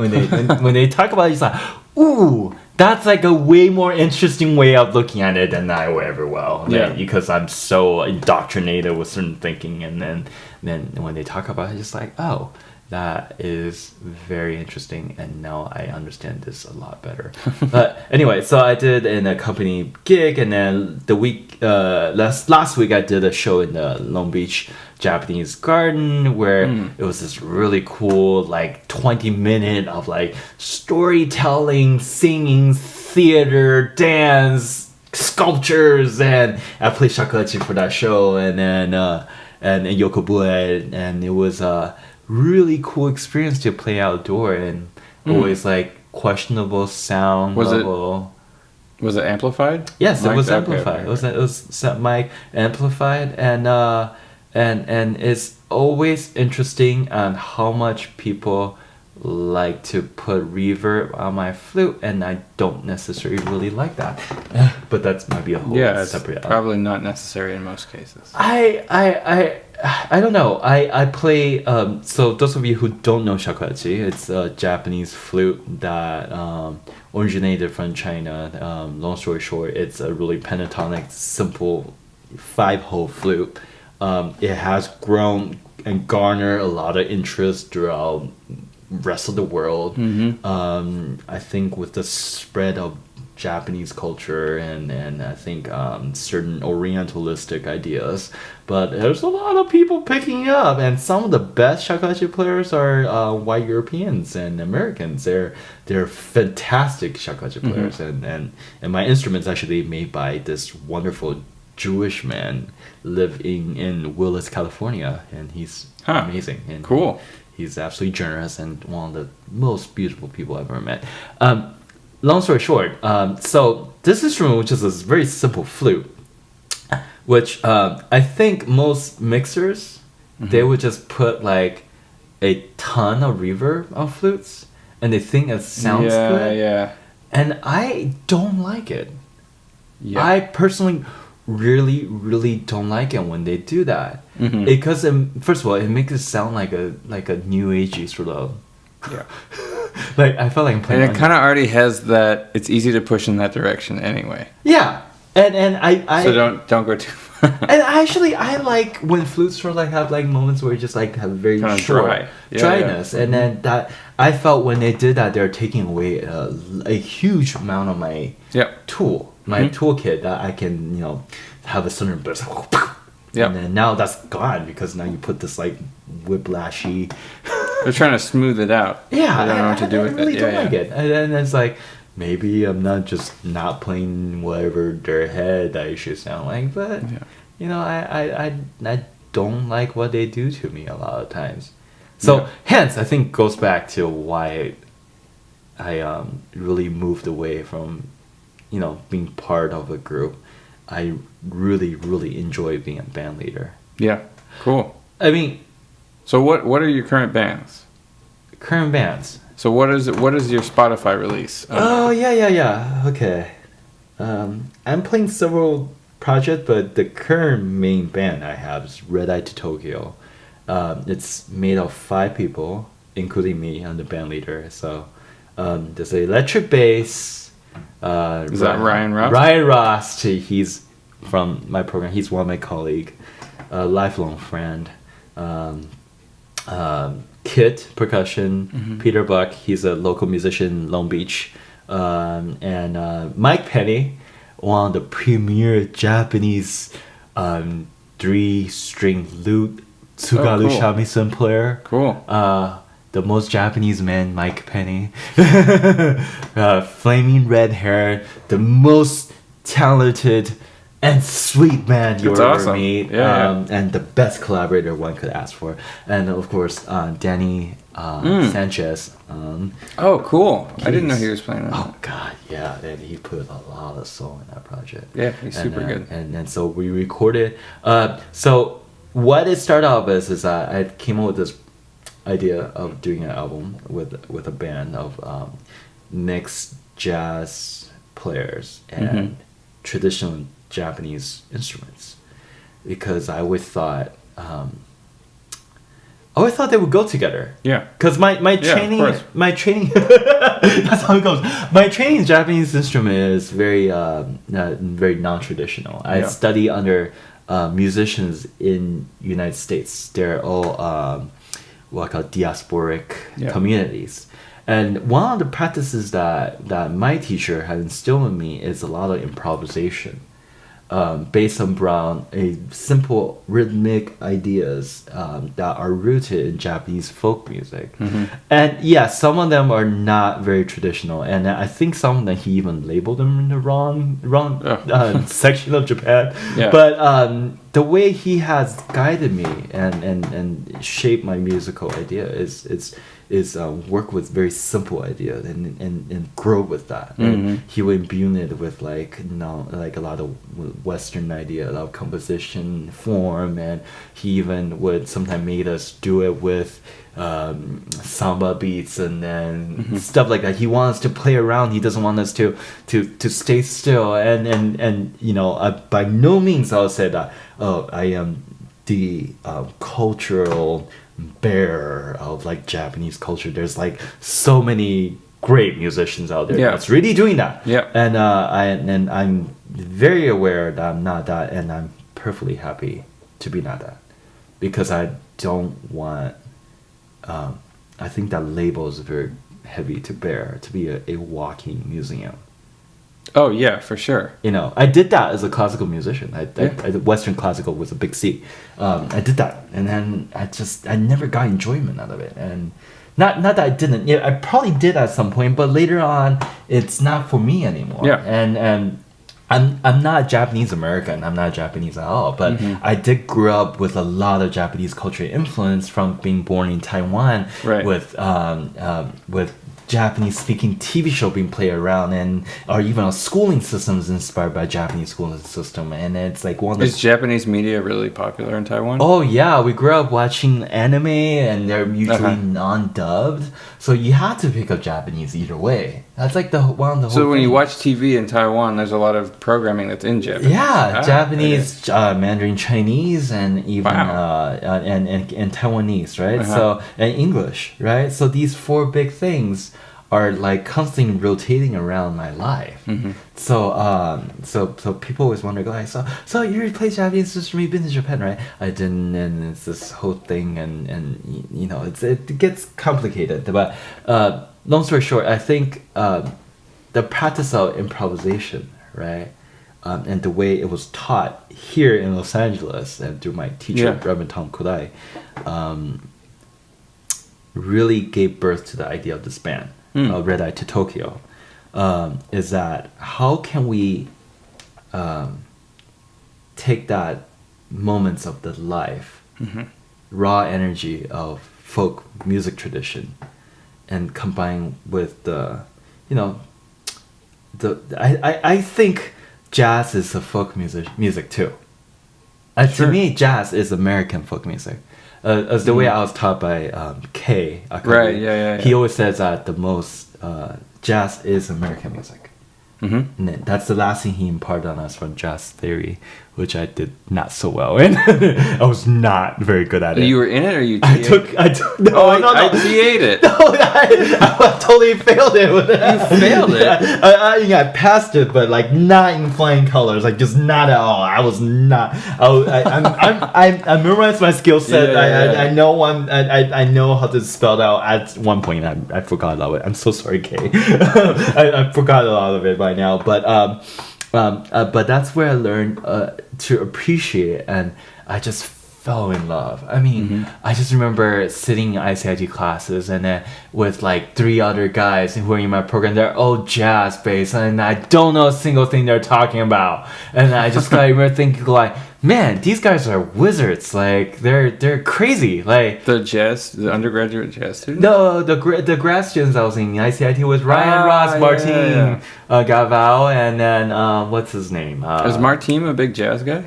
they talk about it, it's like, ooh, that's like a way more interesting way of looking at it than I ever will. Yeah. Because I'm so indoctrinated with certain thinking, and then when they talk about it, it's just like, oh, that is very interesting, and now I understand this a lot better. But anyway, so I did an accompany gig, and then the week last week I did a show in the Long Beach Japanese Garden where it was this really cool like 20-minute of like storytelling, singing, theater, dance, sculptures, and I played shakuhachi for that show, and then and yokobue, and it was really cool experience to play outdoor, and always like questionable sound level. Was it amplified? Yes, it was Okay, amplified. okay. It was set mic amplified, and it's always interesting on how much people like to put reverb on my flute, and I don't necessarily really like that. But that might be a whole It's separate. probably not necessary in most cases. I don't know. I play. So those of you who don't know shakuhachi, it's a Japanese flute that originated from China. Long story short, it's a really pentatonic, simple 5-hole flute. It has grown and garnered a lot of interest throughout rest of the world. I think with the spread of Japanese culture and I think certain Orientalistic ideas, but there's a lot of people picking it up, and some of the best shakuhachi players are white Europeans and Americans. They're fantastic shakuhachi players, and my instrument's actually made by this wonderful Jewish man living in Willis, California, and he's amazing and Cool. He's absolutely generous and one of the most beautiful people I've ever met. Long story short, so this instrument, which is a very simple flute, which I think most mixers, they would just put like a ton of reverb on flutes, and they think it sounds good. Yeah. And I don't like it. Yeah. I personally really, really don't like it when they do that. Because first of all, it makes it sound like a new agey sort of. Yeah. Like I felt like I'm playing. And it kind of already has that. It's easy to push in that direction anyway. Yeah, and I So don't go too far. and actually I like when flutes sort of like have like moments where you just like have very Kinda short dry. Yeah, dryness, and then that I felt when they did that they're taking away a huge amount of my toolkit that I can have a certain burst. And then now that's gone because now you put this like whiplashy. They're trying to smooth it out. Yeah, I don't know what to do with I really it. don't like it. And then it's like maybe I'm not playing whatever their head I should sound like, but I don't like what they do to me a lot of times. So hence I think goes back to why I really moved away from being part of a group. I really, really enjoy being a band leader. Yeah, cool. I mean, so what are your current bands? Current bands. So what is your Spotify release? Oh yeah. Okay. I'm playing several projects, but the current main band I have is Red Eye to Tokyo. It's made of 5 people, including me. I'm the band leader. So there's an electric bass. Is that Ryan Ross? Ryan Ross. He's from my program. He's one of my colleagues, a lifelong friend. Kit percussion. Peter Buck. He's a local musician in Long Beach. And Mike Penny, one of the premier Japanese 3-string lute tsugaru shamisen player. Cool. The most Japanese man, Mike Penny. Flaming red hair, the most talented and sweet man you'll ever meet. And the best collaborator one could ask for. And of course, Danny Sanchez. Oh, cool. I didn't know he was playing that. Oh, God, yeah. And he put a lot of soul in that project. Yeah, he's super good. And so we recorded. So what it started off as is I came up with this idea of doing an album with a band of mixed jazz players and traditional Japanese instruments, because I always thought they would go together. Yeah. Because my training that's how it goes. My training in Japanese instrument is very very non-traditional. I study under musicians in United States. They're all what I call diasporic communities. And one of the practices that my teacher had instilled in me is a lot of improvisation, based on a simple rhythmic ideas that are rooted in Japanese folk music. And some of them are not very traditional, and I think some of them he even labeled them in the wrong section of Japan. But the way he has guided me and shaped my musical idea is work with very simple ideas and grow with that. And he would imbue it with like a lot of Western idea, a lot of composition form, and he even would sometimes made us do it with samba beats and then stuff like that. He wants us to play around. He doesn't want us to stay still. And you know, by no means I'll say that I am the cultural bearer of like Japanese culture. There's like so many great musicians out there that's really doing that. Yeah. And I'm very aware that I'm not that, and I'm perfectly happy to be not that, because I don't want. I think that label is very heavy to bear, to be a walking museum. Oh yeah, for sure. You know, I did that as a classical musician. I did Western classical with a big C. I did that, and then I never got enjoyment out of it. And not that I didn't. Yeah, I probably did at some point, but later on, it's not for me anymore. Yeah. And I'm not Japanese American. I'm not Japanese at all. But I did grow up with a lot of Japanese cultural influence from being born in Taiwan, with Japanese speaking TV show being played around, or even our schooling system is inspired by Japanese schooling system. And it's like Is Japanese media really popular in Taiwan? Oh yeah, we grew up watching anime, and they're usually non-dubbed, so you have to pick up Japanese either way. That's like the whole So when thing. you watch TV in Taiwan, there's a lot of programming that's in Japanese. Yeah, Japanese, Mandarin Chinese, and even and Taiwanese, right? So and English, right? So these four big things are like constantly rotating around my life. So people always wonder, like, so you already played Japanese instrument, you've been to Japan, right? I didn't, and it's this whole thing, and you know, it gets complicated. But long story short, I think the practice of improvisation, right, and the way it was taught here in Los Angeles and through my teacher, Reverend Tom Kodai, really gave birth to the idea of this band. Red Eye to Tokyo, is that how can we take that moments of the life, raw energy of folk music tradition, and combine with I think jazz is a folk music too. To me, jazz is American folk music. As the way I was taught by Kay Akagi. Right, He always says that the most jazz is American music. And then that's the last thing he imparted on us from jazz theory, which I did not so well in. I was not very good at it. You were in it, or you? I took. No. I TA'd it. No, I totally failed it. You failed it. I passed it, but like not in flying colors. Like just not at all. I was not. I memorized my skill set. I know one. I know how to spell it out. At one point, I forgot all of it. I'm so sorry, Kay. I forgot a lot of it by now, but that's where I learned to appreciate, and I just fell in love. I mean, I just remember sitting in ICIT classes, and then with like 3 other guys who are in my program. They're all jazz based, and I don't know a single thing they're talking about. And I just remember thinking like, man, these guys are wizards. Like they're crazy. Like the undergraduate jazz students. No, the grad students I was in ICIT was Ryan, Ross, Martin, Gaval, and then what's his name? Is Martin a big jazz guy?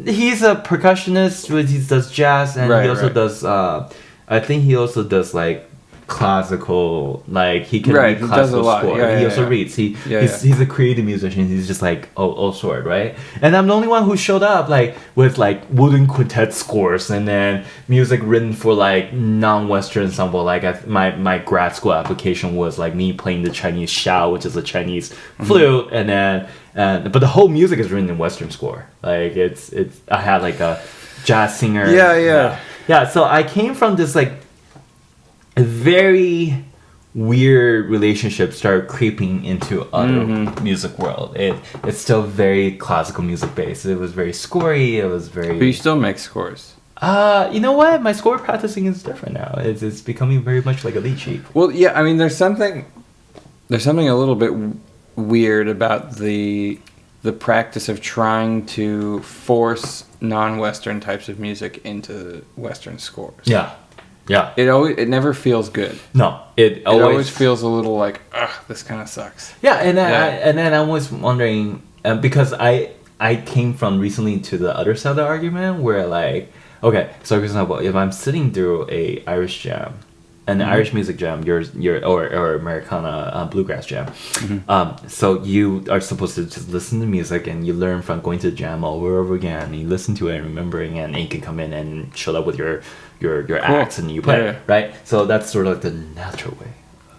He's a percussionist. He does jazz, and he also does. I think he also does like classical. Like he can read classical score. He also reads. He's a creative musician. He's just like all sort, right? And I'm the only one who showed up like with like wooden quintet scores, and then music written for like non-Western ensemble. Like my grad school application was like me playing the Chinese xiao, which is a Chinese flute, and then. But the whole music is written in Western score. Like it's. I had like a jazz singer. Yeah. So I came from this like a very weird relationship started creeping into other music world. It's still very classical music based. It was very scory. It was very. But you still make scores. You know what? My score practicing is different now. It's becoming very much like a lead sheet. Well, yeah. I mean, there's something a little bit weird about the the practice of trying to force non-Western types of music into Western scores. Yeah. It never feels good. No, It always feels a little like, ugh, this kind of sucks. Yeah, and then I was wondering because I came from recently to the other side of the argument where like, okay, so for example, if I'm sitting through a Irish jam, an Irish music jam, or Americana bluegrass jam, so you are supposed to just listen to music and you learn from going to the jam over and over again. And you listen to it and remembering, and you can come in and show up with your acts and you play, right? So that's sort of like the natural way.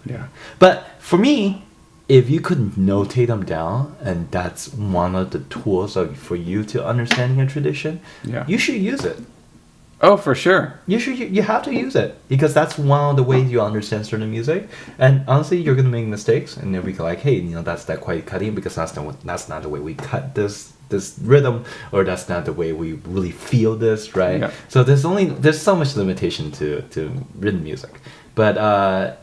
Yeah. But for me, if you could notate them down, and that's one of the tools for you to understanding a tradition, you should use it. Oh, for sure. You have to use it because that's one of the ways you understand certain music. And honestly, you're gonna make mistakes, and you'll be like, hey, that's not quite cutting because that's not the way we cut this rhythm, or that's not the way we really feel this, right? Yeah. So there's so much limitation to rhythm music, but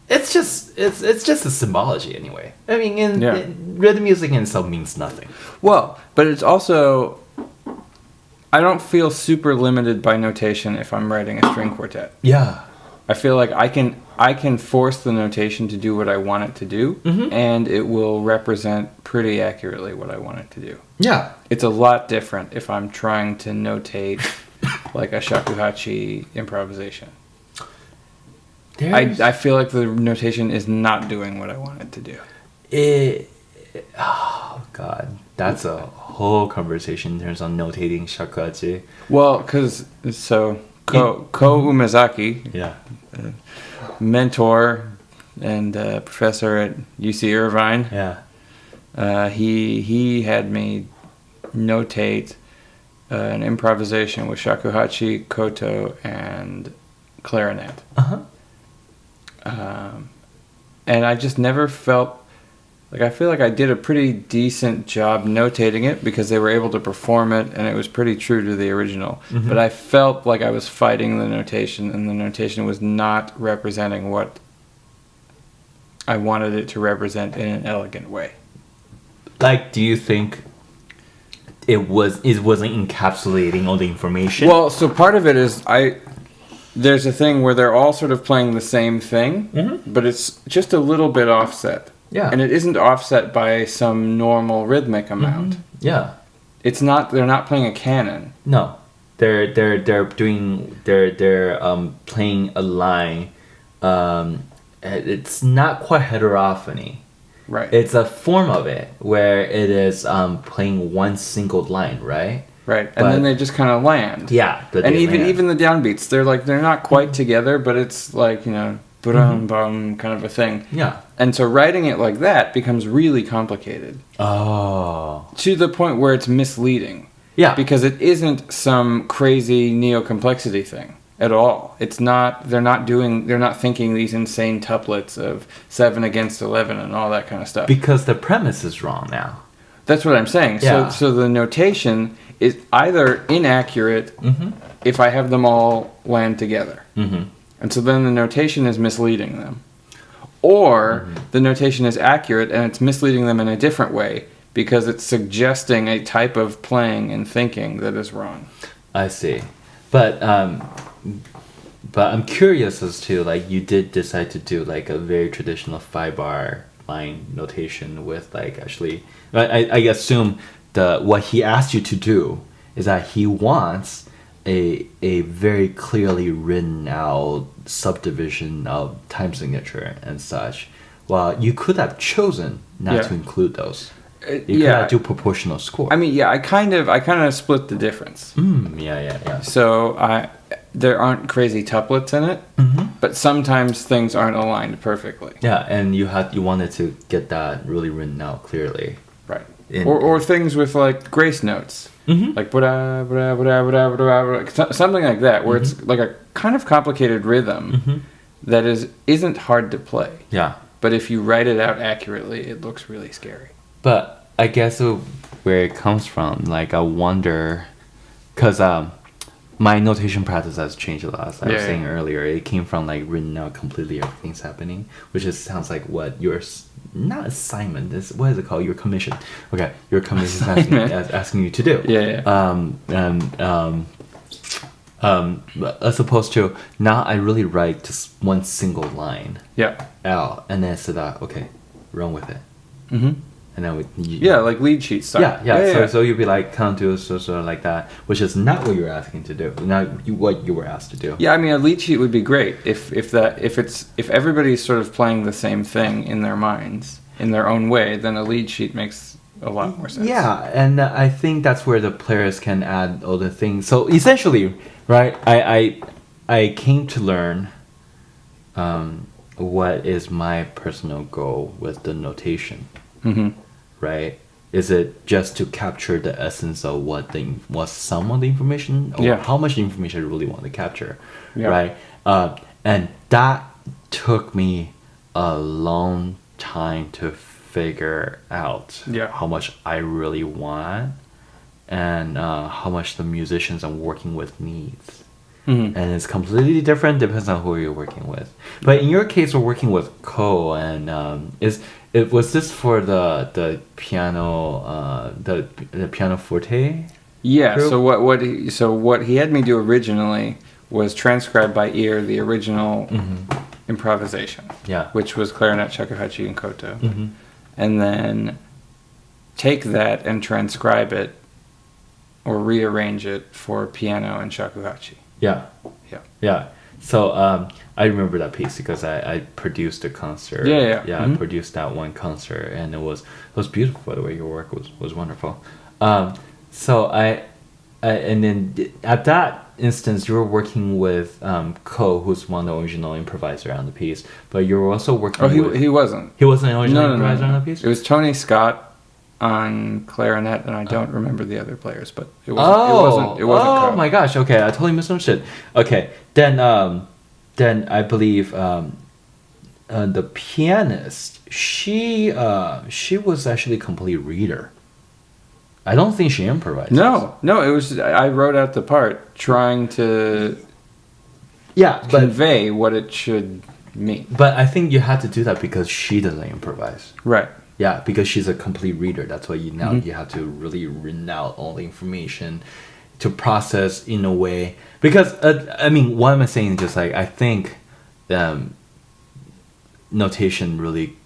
it's just a symbology anyway. I mean, rhythm music in itself means nothing. Well, but it's also, I don't feel super limited by notation if I'm writing a string quartet. Yeah. I feel like I can force the notation to do what I want it to do, and it will represent pretty accurately what I want it to do. Yeah. It's a lot different if I'm trying to notate like a shakuhachi improvisation. I feel like the notation is not doing what I want it to do. Oh God, that's a whole conversation in terms of notating shakuhachi. Well, because Ko Umezaki, mentor and professor at UC Irvine, he had me notate an improvisation with shakuhachi, koto, and clarinet. And I just never felt like, I feel like I did a pretty decent job notating it because they were able to perform it and it was pretty true to the original. But I felt like I was fighting the notation, and the notation was not representing what I wanted it to represent in an elegant way. Like, do you think it wasn't encapsulating all the information? Well, so part of it is there's a thing where they're all sort of playing the same thing, but it's just a little bit offset. Yeah. And it isn't offset by some normal rhythmic amount. Yeah. It's not, they're not playing a canon. No. They're playing a line. It's not quite heterophony. Right. It's a form of it where it is playing one single line, right? Right. And then they just kind of land. Yeah. And even the downbeats, they're not quite together, but it's like, bum bum kind of a thing. Yeah. And so writing it like that becomes really complicated. Oh. To the point where it's misleading. Yeah. Because it isn't some crazy neo-complexity thing at all. It's not, they're not thinking these insane tuplets of 7 against 11 and all that kind of stuff. Because the premise is wrong now. That's what I'm saying. Yeah. So the notation is either inaccurate if I have them all land together. And so then the notation is misleading them. Or the notation is accurate and it's misleading them in a different way because it's suggesting a type of playing and thinking that is wrong. I see. But I'm curious as to, like, you did decide to do like a very traditional 5-bar line notation with like actually I assume what he asked you to do is that he wants a very clearly written out subdivision of time signature and such. Well, you could have chosen not to include those. You could have do proportional score. I mean, I kind of split the difference. Yeah. So there aren't crazy tuplets in it, but sometimes things aren't aligned perfectly. Yeah, and you wanted to get that really written out clearly. Right. Or things with like grace notes. Like blah, blah, blah, blah, blah, blah, something like that, where it's like a kind of complicated rhythm that isn't hard to play. Yeah. But if you write it out accurately, it looks really scary. But I guess where it comes from, like, I wonder, because my notation practice has changed a lot. As I was Yeah, saying yeah. earlier, it came from like written out completely everything's happening, which is sounds like what your not assignment is. What is it called? Your commission. Okay, your commission is asking you to do. Yeah, As opposed to now, I really write just one single line Yeah. out, and then say that okay, run with it, Mm-hmm. and then Yeah, like lead sheet stuff. Yeah. So you'd be like, come do sort of like that, which is not what you're asking to do, not what you were asked to do. Yeah, I mean, a lead sheet would be great if everybody's sort of playing the same thing in their minds in their own way. Then a lead sheet makes a lot more sense. Yeah, and I think that's where the players can add all the things. So essentially, right, I came to learn what is my personal goal with the notation. Mm-hmm. Right? Is it just to capture the essence of what some of the information, or Yeah. how much information I really want to capture, Yeah. right? And that took me a long time to figure out how much I really want, and how much the musicians I'm working with needs. Mm-hmm. And it's completely different, depends on who you're working with. But in your case, we're working with Ko, and was this for the piano the piano forte? Yeah. group? So what he had me do originally was transcribe by ear the original improvisation, Yeah. which was clarinet, shakuhachi, and koto, Mm-hmm. and then take that and transcribe it or rearrange it for piano and shakuhachi. Yeah. Yeah. Yeah. So I remember that piece because I produced a concert. Yeah. Yeah, Mhm. I produced that one concert, and it was beautiful. By the way, your work was wonderful. So I and then at that instance, you were working with Ko, who's one of the original improviser on the piece, but you were also working. Oh, with, he wasn't. He wasn't the original No. improviser on the piece. It was Tony Scott on clarinet, and I don't remember the other players, but it wasn't. It wasn't. Oh Ko. my gosh! Okay, I totally misunderstood. Okay, then I believe the pianist, she was actually a complete reader. I don't think she improvised. No. It was. I wrote out the part trying to Yeah, but convey what it should mean. I think you had to do that because she doesn't improvise. Right. Yeah, because she's a complete reader. That's why you Mm-hmm. you have to really read out all the information to process in a way. Because I mean, what am I saying? Just like I think, notation really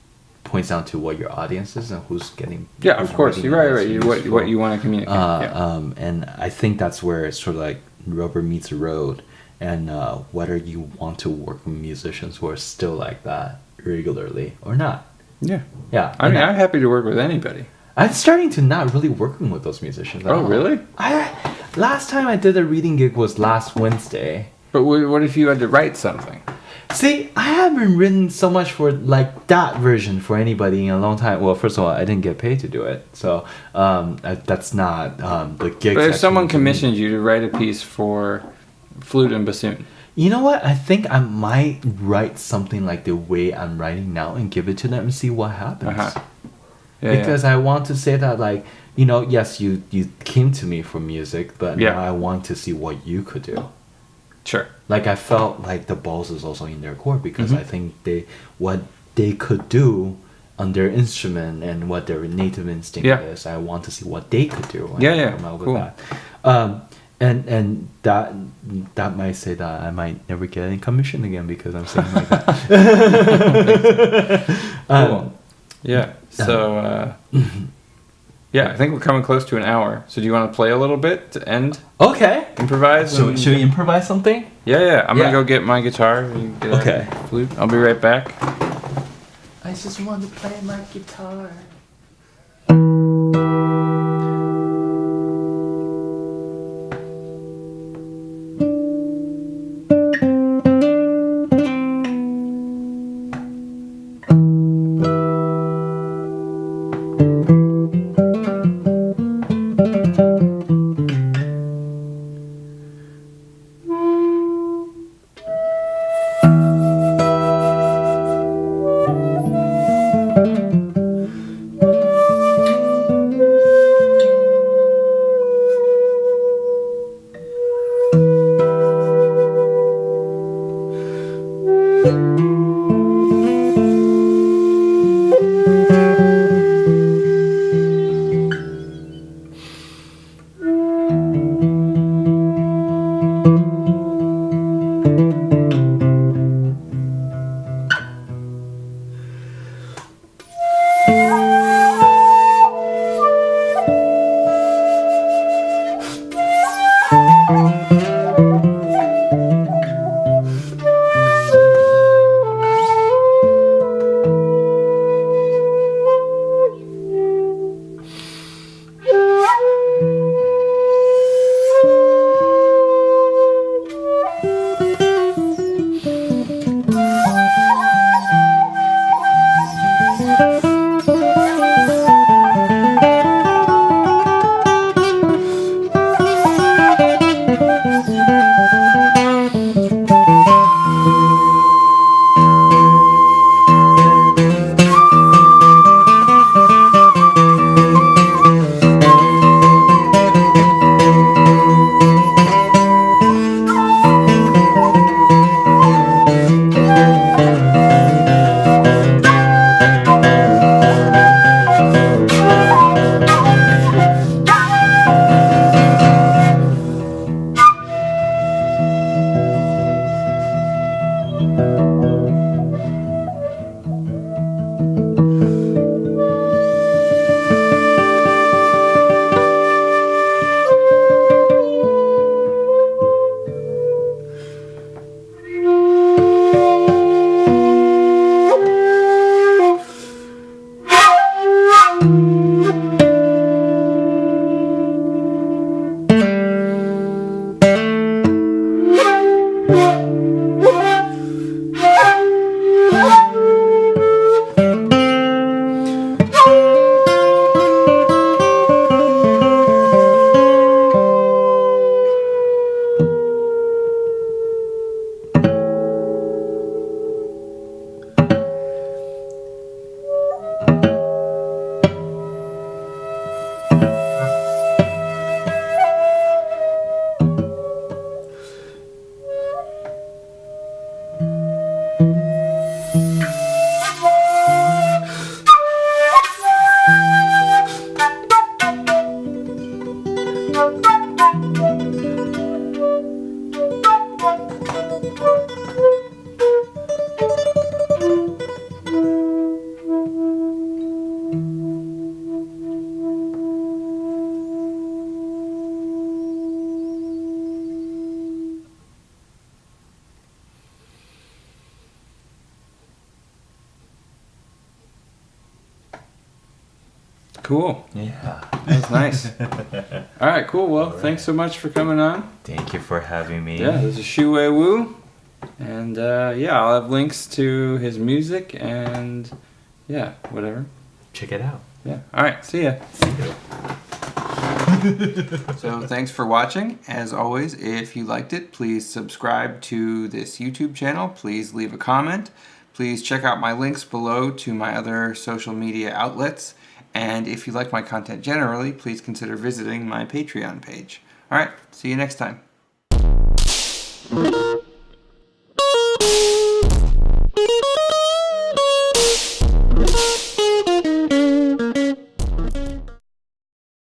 points down to what your audience is and who's getting. Yeah, who's of course. reading You're it. right. It's What useful. you want to communicate. Yeah. And I think that's where it's sort of like rubber meets the road, and whether you want to work with musicians who are still like that regularly or not. Yeah. Yeah, I mean, and I'm happy to work with anybody. I'm starting to not really working with those musicians. At Oh, all. really? Last time I did a reading gig was last Wednesday. But what if you had to write something? See, I haven't written so much for like that version for anybody in a long time. Well, first of all, I didn't get paid to do it, so that's not the gig. But if someone commissioned you to write a piece for flute and bassoon, you know what? I think I might write something like the way I'm writing now and give it to them and see what happens. Because I want to say that, like, you know, yes, you came to me for music, but now I want to see what you could do. Sure. Like, I felt like the balls is also in their court because I think what they could do on their instrument and what their native instinct is. I want to see what they could do. And come out with that. And that might say that I might never get any commission again because I'm saying like that. Cool. Yeah. So, yeah, I think we're coming close to an hour. So do you want to play a little bit to end? Okay. Improvise? Should we improvise something? Yeah. I'm going to go get my guitar. You get Okay. a flute. I'll be right back. I just want to play my guitar. Cool. Yeah. That's nice. All right, cool. Well, thanks so much for coming on. Thank you for having me. Yeah, this is Shih-Wei Wu. And yeah, I'll have links to his music and yeah, whatever. Check it out. Yeah. All right, see ya. See you. So thanks for watching. As always, if you liked it, please subscribe to this YouTube channel. Please leave a comment. Please check out my links below to my other social media outlets. And if you like my content generally, please consider visiting my Patreon page. All right, see you next time.